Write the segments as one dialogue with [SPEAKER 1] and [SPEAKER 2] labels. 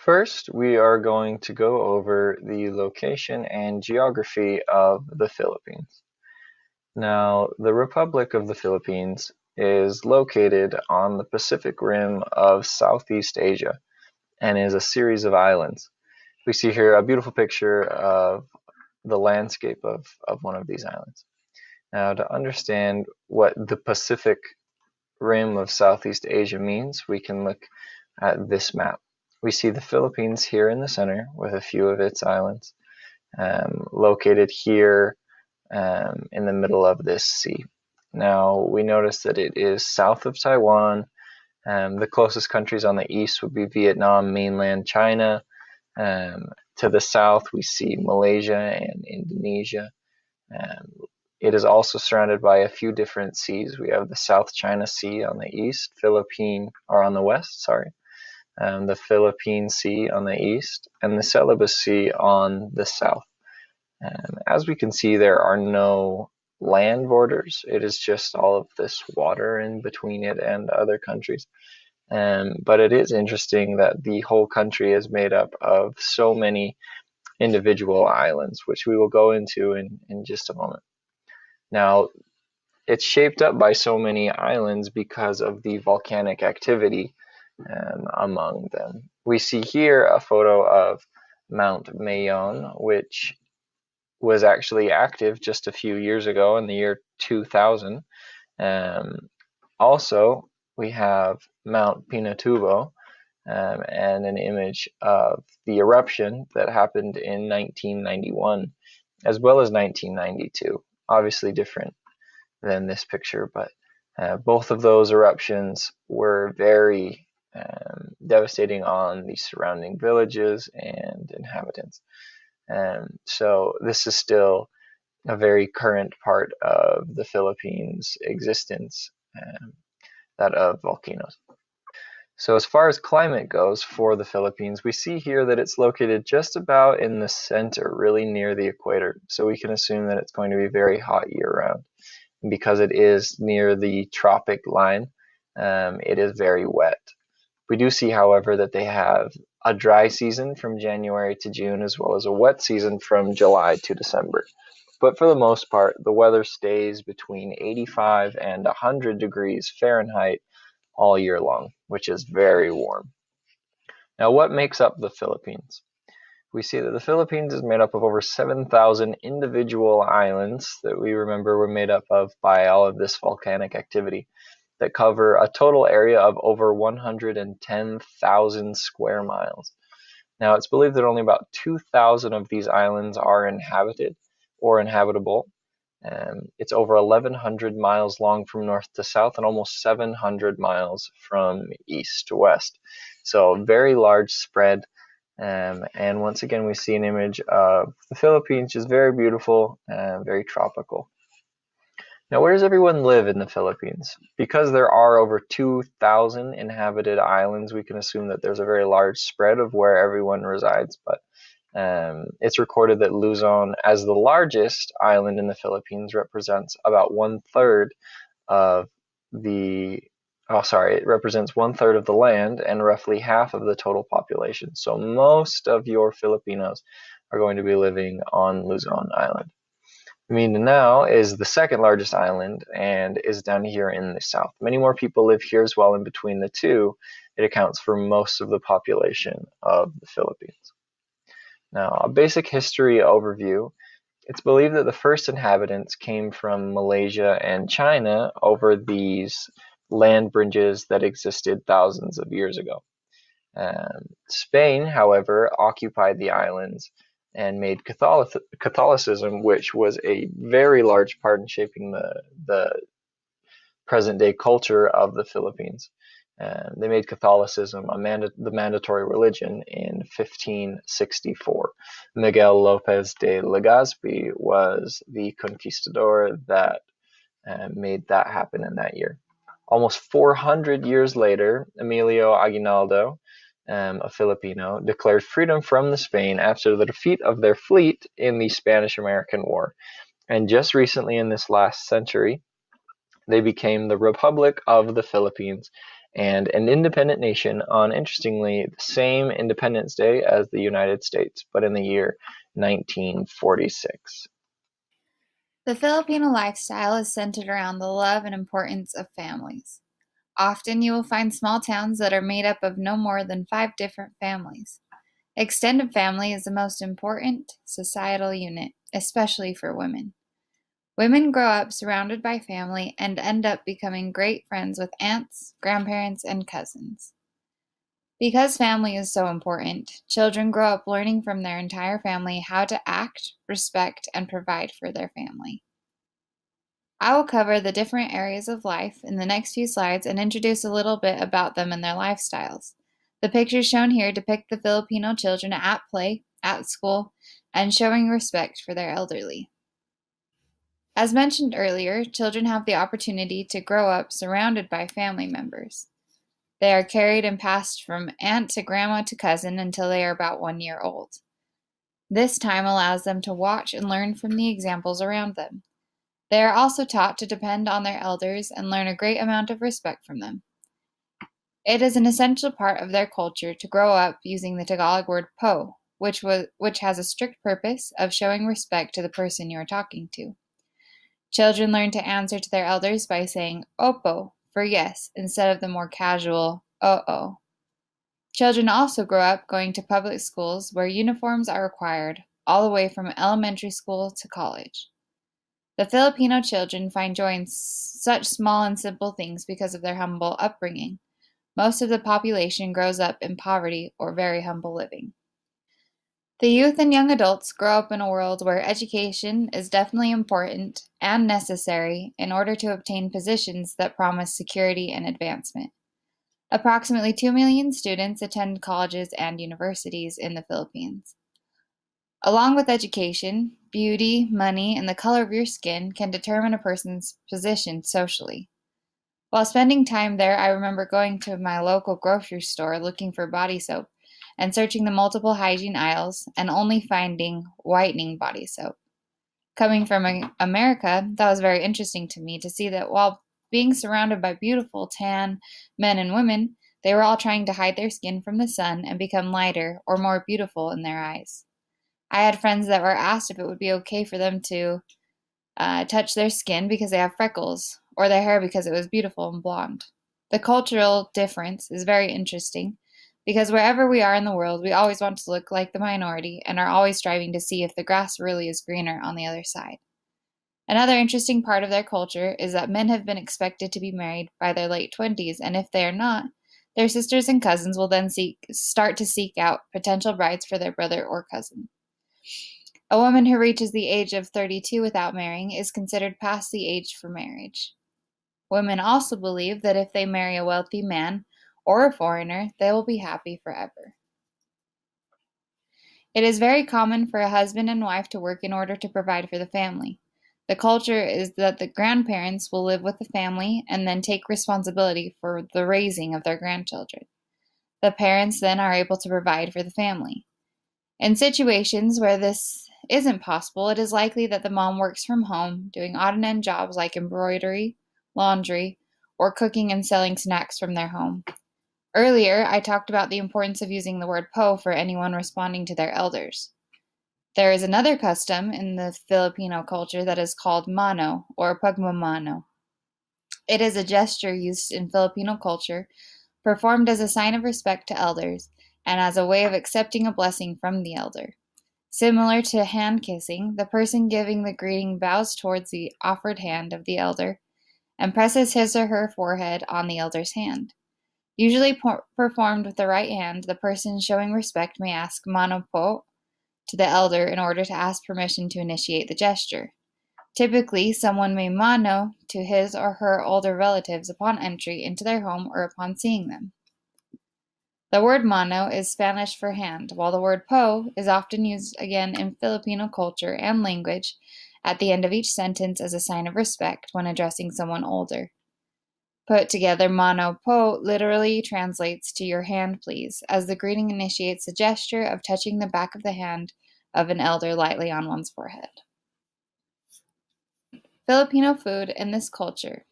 [SPEAKER 1] First, we are going to go over the location and geography of the Philippines. Now, the Republic of the Philippines is located on the Pacific rim of Southeast Asia and is a series of islands. We see here a beautiful picture of the landscape of one of these islands. Now, to understand what the Pacific rim of Southeast Asia means, we can look at this map. We see the Philippines here in the center with a few of its islands, located here in the middle of this sea. Now we notice that it is south of Taiwan. The closest countries on the east would be Vietnam, mainland China. To the south, we see Malaysia and Indonesia. Um, it is also surrounded by a few different seas. We have the South China Sea on the east, on the west, sorry, the Philippine Sea on the east, and the Celebes Sea on the south. As we can see, there are no land borders. It is just all of this water in between it and other countries. But it is interesting that the whole country is made up of so many individual islands, which we will go into in just a moment. Now, it's shaped up by so many islands because of the volcanic activity among them. We see here a photo of Mount Mayon, which was actually active just a few years ago in the year 2000. Also, we have Mount Pinatubo and an image of the eruption that happened in 1991 as well as 1992. Obviously different than this picture, but both of those eruptions were very devastating on the surrounding villages and inhabitants. So this is still a very current part of the Philippines' existence, that of volcanoes. So as far as climate goes for the Philippines, we see here that it's located just about in the center, really near the equator. So we can assume that it's going to be very hot year-round. And because it is near the tropic line, it is very wet. We do see, however, that they have a dry season from January to June, as well as a wet season from July to December. But for the most part, the weather stays between 85 and 100 degrees Fahrenheit all year long, which is very warm. Now, what makes up the Philippines? We see that the Philippines is made up of over 7,000 individual islands that we remember were made up of by all of this volcanic activity that cover a total area of over 110,000 square miles. Now, it's believed that only about 2,000 of these islands are inhabited or inhabitable. It's over 1,100 miles long from north to south and almost 700 miles from east to west. So, very large spread. And once again, we see an image of the Philippines, just very beautiful and very tropical. Now, where does everyone live in the Philippines? Because there are over 2,000 inhabited islands, we can assume that there's a very large spread of where everyone resides. But it's recorded that Luzon, as the largest island in the Philippines, represents about one-third of the it represents one-third of the land and roughly half of the total population. So most of your Filipinos are going to be living on Luzon Island. Mindanao is the second largest island and is down here in the south. Many more people live here as well in between the two. It accounts for most of the population of the Philippines. Now, a basic history overview. It's believed that the first inhabitants came from Malaysia and China over these land bridges that existed thousands of years ago. Spain, however, occupied the islands and made Catholicism, which was a very large part in shaping the present-day culture of the Philippines. They made Catholicism the mandatory religion in 1564. Miguel López de Legazpi was the conquistador that made that happen in that year. Almost 400 years later, Emilio Aguinaldo, a Filipino, declared freedom from the Spain after the defeat of their fleet in the Spanish-American War. And just recently in this last century, they became the Republic of the Philippines and an independent nation on, interestingly, the same Independence Day as the United States, but in the year 1946.
[SPEAKER 2] The Filipino lifestyle is centered around the love and importance of families. Often you will find small towns that are made up of no more than 5 different families. Extended family is the most important societal unit, especially for women. Women grow up surrounded by family and end up becoming great friends with aunts, grandparents, and cousins. Because family is so important, children grow up learning from their entire family how to act, respect, and provide for their family. I will cover the different areas of life in the next few slides and introduce a little bit about them and their lifestyles. The pictures shown here depict the Filipino children at play, at school, and showing respect for their elderly. As mentioned earlier, children have the opportunity to grow up surrounded by family members. They are carried and passed from aunt to grandma to cousin until they are about 1 year old. This time allows them to watch and learn from the examples around them. They are also taught to depend on their elders and learn a great amount of respect from them. It is an essential part of their culture to grow up using the Tagalog word po, which has a strict purpose of showing respect to the person you are talking to. Children learn to answer to their elders by saying opo for yes instead of the more casual oo. Children also grow up going to public schools where uniforms are required, all the way from elementary school to college. The Filipino children find joy in such small and simple things because of their humble upbringing. Most of the population grows up in poverty or very humble living. The youth and young adults grow up in a world where education is definitely important and necessary in order to obtain positions that promise security and advancement. Approximately 2 million students attend colleges and universities in the Philippines. Along with education, beauty, money, and the color of your skin can determine a person's position socially. While spending time there, I remember going to my local grocery store looking for body soap and searching the multiple hygiene aisles and only finding whitening body soap. Coming from America, that was very interesting to me to see that while being surrounded by beautiful tan men and women, they were all trying to hide their skin from the sun and become lighter or more beautiful in their eyes. I had friends that were asked if it would be okay for them to touch their skin because they have freckles, or their hair because it was beautiful and blonde. The cultural difference is very interesting because wherever we are in the world, we always want to look like the minority and are always striving to see if the grass really is greener on the other side. Another interesting part of their culture is that men have been expected to be married by their late 20s, and if they are not, their sisters and cousins will then start to seek out potential brides for their brother or cousin. A woman who reaches the age of 32 without marrying is considered past the age for marriage. Women also believe that if they marry a wealthy man or a foreigner, they will be happy forever. It is very common for a husband and wife to work in order to provide for the family. The culture is that the grandparents will live with the family and then take responsibility for the raising of their grandchildren. The parents then are able to provide for the family. In situations where this isn't possible, it is likely that the mom works from home, doing odd and end jobs like embroidery, laundry, or cooking and selling snacks from their home. Earlier, I talked about the importance of using the word po for anyone responding to their elders. There is another custom in the Filipino culture that is called mano or pagmamano. It is a gesture used in Filipino culture, performed as a sign of respect to elders and as a way of accepting a blessing from the elder. Similar to hand kissing, the person giving the greeting bows towards the offered hand of the elder and presses his or her forehead on the elder's hand. Usually performed with the right hand, the person showing respect may ask mano po to the elder in order to ask permission to initiate the gesture. Typically, someone may mano to his or her older relatives upon entry into their home or upon seeing them. The word mano is Spanish for hand, while the word po is often used again in Filipino culture and language at the end of each sentence as a sign of respect when addressing someone older. Put together, mano po literally translates to your hand, please, as the greeting initiates the gesture of touching the back of the hand of an elder lightly on one's forehead. Filipino food in this culture.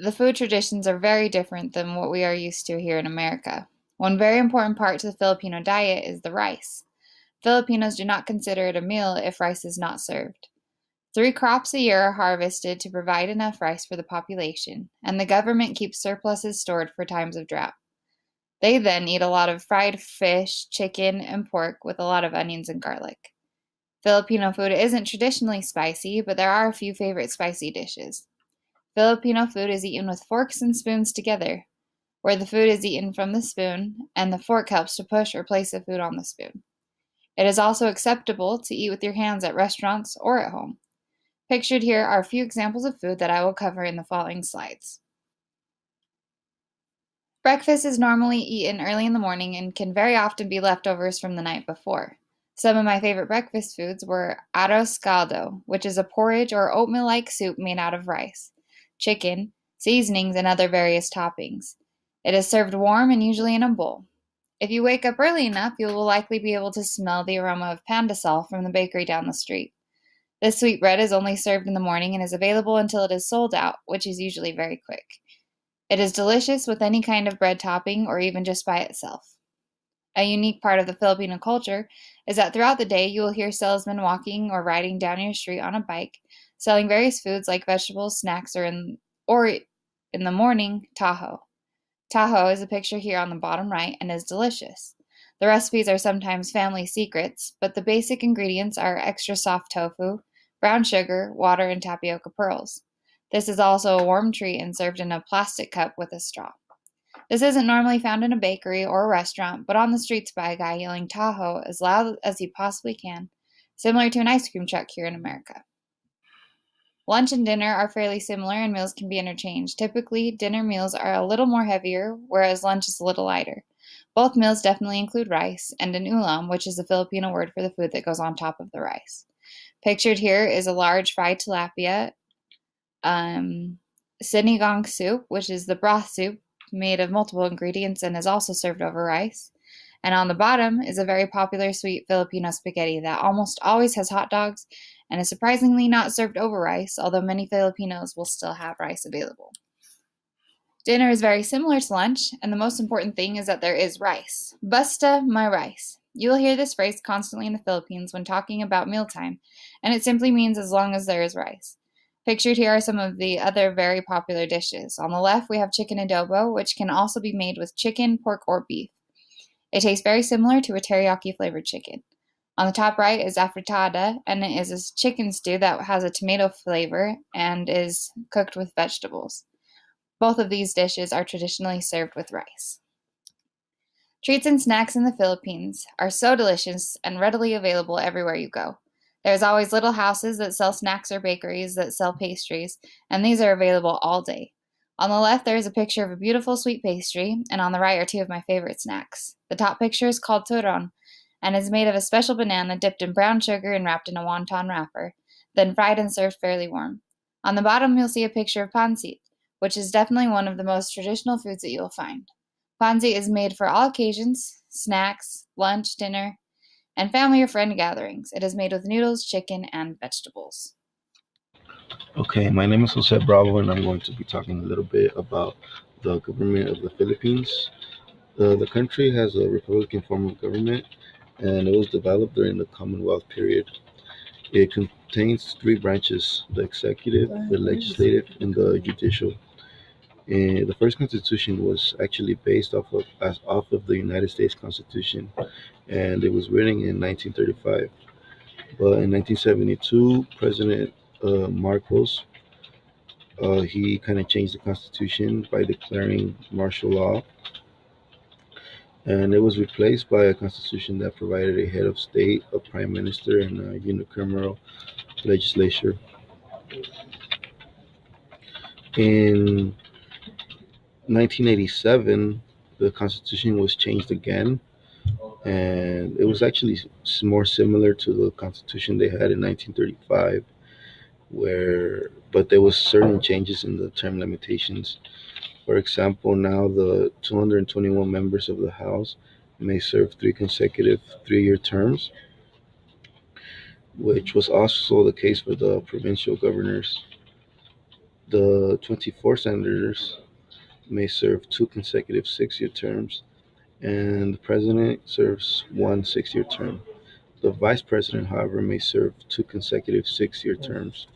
[SPEAKER 2] The food traditions are very different than what we are used to here in America. One very important part to the Filipino diet is the rice. Filipinos do not consider it a meal if rice is not served. 3 crops a year are harvested to provide enough rice for the population, and the government keeps surpluses stored for times of drought. They then eat a lot of fried fish, chicken, and pork with a lot of onions and garlic. Filipino food isn't traditionally spicy, but there are a few favorite spicy dishes. Filipino food is eaten with forks and spoons together, where the food is eaten from the spoon, and the fork helps to push or place the food on the spoon. It is also acceptable to eat with your hands at restaurants or at home. Pictured here are a few examples of food that I will cover in the following slides. Breakfast is normally eaten early in the morning and can very often be leftovers from the night before. Some of my favorite breakfast foods were arroz caldo, which is a porridge or oatmeal-like soup made out of rice, chicken, seasonings, and other various toppings. It is served warm and usually in a bowl. If you wake up early enough, you will likely be able to smell the aroma of pandesal from the bakery down the street. This sweet bread is only served in the morning and is available until it is sold out, which is usually very quick. It is delicious with any kind of bread topping or even just by itself. A unique part of the Filipino culture is that throughout the day you will hear salesmen walking or riding down your street on a bike, selling various foods like vegetables, snacks, or in the morning, taho. Taho is a picture here on the bottom right and is delicious. The recipes are sometimes family secrets, but the basic ingredients are extra soft tofu, brown sugar, water, and tapioca pearls. This is also a warm treat and served in a plastic cup with a straw. This isn't normally found in a bakery or a restaurant, but on the streets by a guy yelling Tahoe as loud as he possibly can, similar to an ice cream truck here in America. Lunch and dinner are fairly similar and meals can be interchanged. Typically, dinner meals are a little more heavier, whereas lunch is a little lighter. Both meals definitely include rice and an ulam, which is a Filipino word for the food that goes on top of the rice. Pictured here is a large fried tilapia, sinigang soup, which is the broth soup made of multiple ingredients and is also served over rice. And on the bottom is a very popular sweet Filipino spaghetti that almost always has hot dogs and is surprisingly not served over rice, although many Filipinos will still have rice available. Dinner is very similar to lunch, and the most important thing is that there is rice. Basta may rice. You will hear this phrase constantly in the Philippines when talking about mealtime, and it simply means as long as there is rice. Pictured here are some of the other very popular dishes. On the left, we have chicken adobo, which can also be made with chicken, pork, or beef. It tastes very similar to a teriyaki flavored chicken. On the top right is afritada, and it is a chicken stew that has a tomato flavor and is cooked with vegetables. Both of these dishes are traditionally served with rice. Treats and snacks in the Philippines are so delicious and readily available everywhere you go. There's always little houses that sell snacks or bakeries that sell pastries, and these are available all day. On the left, there is a picture of a beautiful sweet pastry, and on the right are two of my favorite snacks. The top picture is called turon, and is made of a special banana dipped in brown sugar and wrapped in a wonton wrapper, then fried and served fairly warm. On the bottom, you'll see a picture of pancit, which is definitely one of the most traditional foods that you'll find. Pancit is made for all occasions, snacks, lunch, dinner, and family or friend gatherings. It is made with noodles, chicken, and vegetables.
[SPEAKER 3] Okay, my name is Jose Bravo, and I'm going to be talking a little bit about the government of the Philippines. The country has a republican form of government, and it was developed during the Commonwealth period. It contains three branches: the executive, the legislative, and the judicial. And the first constitution was actually based off of the United States Constitution, and it was written in 1935. But in 1972, President Marcos he kind of changed the constitution by declaring martial law, and it was replaced by a constitution that provided a head of state, a prime minister, and a unicameral legislature. In 1987, the constitution was changed again, and it was actually more similar to the constitution they had in 1935, where but there was certain changes in the term limitations. For example, now the 221 members of the House may serve three consecutive 3-year terms, which was also the case for the provincial governors. The 24 senators may serve two consecutive 6 year terms, and the president serves one 6 year term. The vice president, however, may serve two consecutive 6 year terms.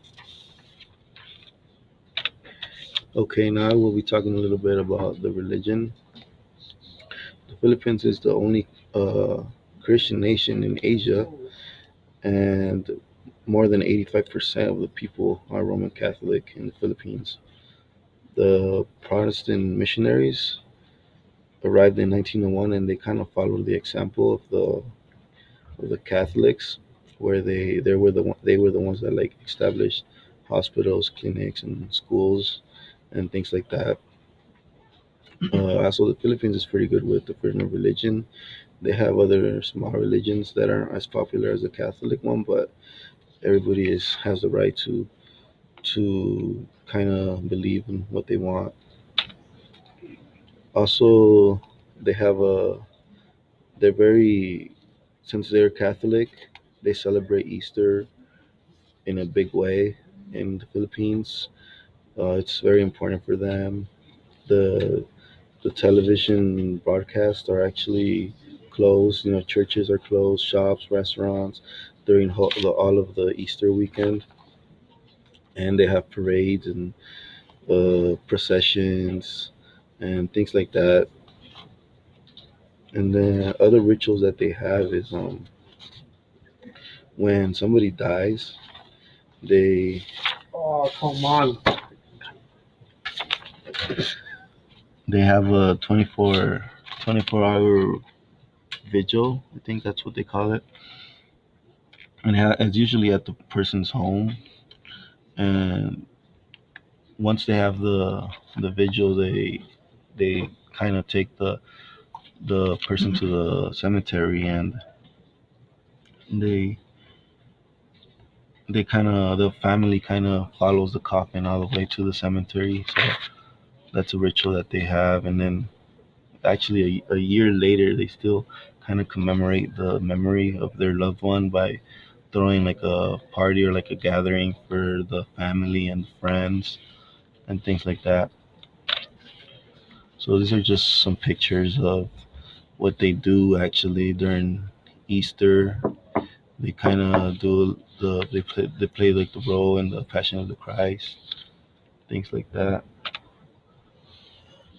[SPEAKER 3] Okay, now we'll be talking a little bit about the religion. The Philippines is the only Christian nation in Asia, and more than 85% of the people are Roman Catholic in the Philippines. The Protestant missionaries arrived in 1901, and they kind of followed the example of the Catholics, where they were the ones that like established hospitals, clinics, and schools and things like that. Also, the Philippines is pretty good with the freedom of religion. They have other small religions that aren't as popular as the Catholic one, but everybody has the right to kind of believe in what they want. Also, they have a they're very since they're Catholic, they celebrate Easter in a big way in the Philippines. It's very important for them. The the television broadcasts are actually closed. You know, churches are closed, shops, restaurants during all of the Easter weekend, and they have parades and processions and things like that. And then other rituals that they have is when somebody dies, they
[SPEAKER 4] Oh, come on.
[SPEAKER 3] they have a 24 hour vigil. I think that's what they call it, and it's usually at the person's home. And once they have the vigil, they kind of take the person to the cemetery, and they the family kind of follows the coffin all the way to the cemetery. So that's a ritual that they have. And then actually a year later, they still kind of commemorate the memory of their loved one by throwing like a party or like a gathering for the family and friends and things like that. So these are just some pictures of what they do actually during Easter. They kind of do they play like the role in the Passion of the Christ, things like that.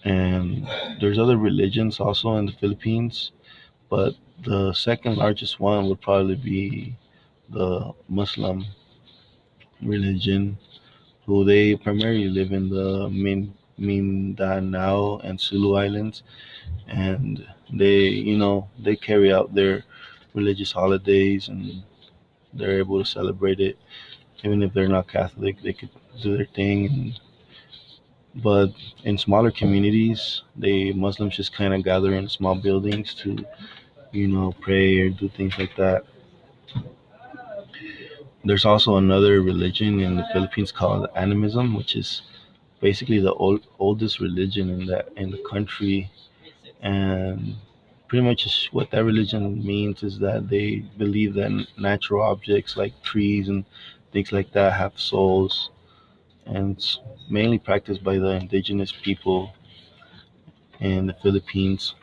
[SPEAKER 3] And there's other religions also in the Philippines, but the second largest one would probably be the Muslim religion, who they primarily live in the Mindanao and Sulu Islands, and they carry out their religious holidays, and they're able to celebrate it even if they're not Catholic. They could do their thing, but in smaller communities, they Muslims just kind of gather in small buildings to pray or do things like that. There's also another religion in the Philippines called animism, which is basically the oldest religion in the country. And pretty much what that religion means is that they believe that natural objects like trees and things like that have souls, and it's mainly practiced by the indigenous people in the Philippines.